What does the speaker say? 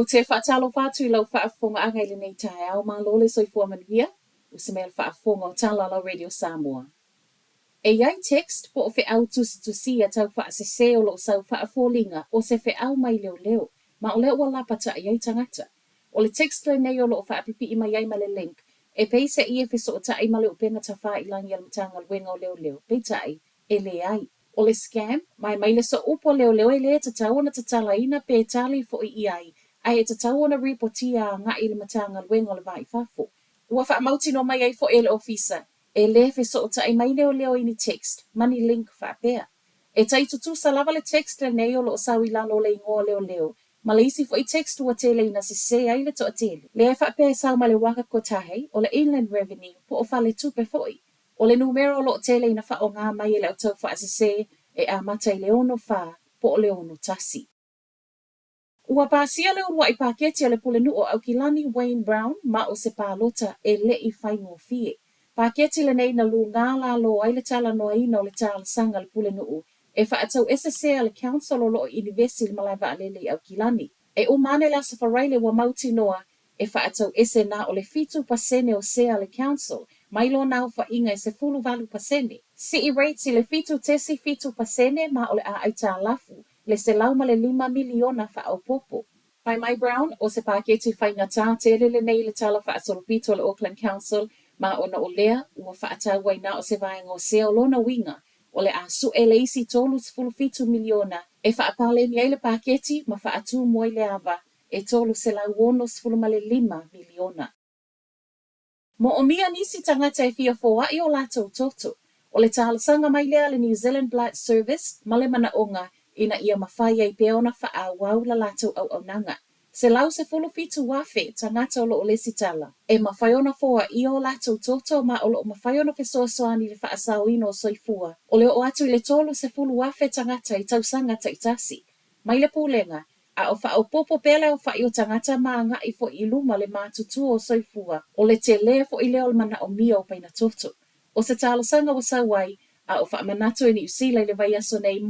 O te whaatalo whātu I lau whaafonga anga I nei tae au mā lole soifua manuia, o se mea whaafonga o Tālala Radio Samoa. E iai text po o whi au tusi a tau whaasese o lo sau whaafōlinga o se whi au mai leo, ma o leo wa lapata iai tangata. O le text le nei o lo whaapipi I mai iai ma le link, e pei se ia fiso o tai ma le upenga ta wha ilangi al matanga wenga o leo, pei tai, e le ai. O le scam, mai le so upo leo e le ta tau na ta tala ina pe tali fo I iai, ai e ta tau na reportia nga I le matanga wenga o le vai fafo. Ua wha mauti no mai ai fo ele ofisa, e le fiso o tai mai leo ini text, mani link wha pea. E tai tutu sa lava le text le nei o lo sau I lalo le ingoa leo, ma le isi fo I text ua tele ina se ai le to a tele. Le ai wha pea sau ma le waka kotahe, o le inland revenue, po o wha le tupe foi. O le numero lo tele ina wha o ngā mai le o tau wha se e a matai le ono wha, po o le ono tasi. Ua pāsia le urua I pāketi a le pulenu o Aukilani Wayne Brown, ma o se pālota e le I whaingo fie. Pāketi le nei na lu ngā la lo ai le tala noa ina o le tala sanga le pulenu o, e wha atau SSA le council o lo University malai wa alele I Aukilani. E o mane la sa wharaile wa mauti noa, e wha atau ese na o le fitu pasene o sea le council, mailo nao wha inga e se fulu valu pasene. Si rates I le fitu tesi fitu pasene ma o le a aita lafu, le se lauma le 5 miliona wha au popo. Pai mai Brown, o se pāketi whaingata tele le nei le tala wha asolopito le Auckland Council, ma ona o lea, ua wha atau waina o se vaenga o sea o lona winga, o le a su e le isi tolu sifulu fitu miliona, e wha apale ni le pāketi ma wha atu moi le ava, e tolu se lau wono sifulu male 5 miliona. Mo o mia nisi tangata e fia fōa I o lato toto, o le tālasanga mai lea le New Zealand Blight Service, male mana onga, ina ia mawhai ai peona wha a wau la lato au nanga. Se lau se fulu fitu wafe tangata o lo o le sitala. E mawhaiona fōa I o lato toto ma o lo mawhaiona fesoasoani le wha asau ino o soifua. O le o atu I le tolu se fulu wafe tangata I tausanga taitasi. Mai le pūlenga, a o wha o popo pele o wha I o tangata maa nga I fo I luma le mātutu o soifua. O le te lea fo I leo le mana o mia o paina toto. O se tālasanga o sawai, a o wha manatu I ni usila le vai aso nei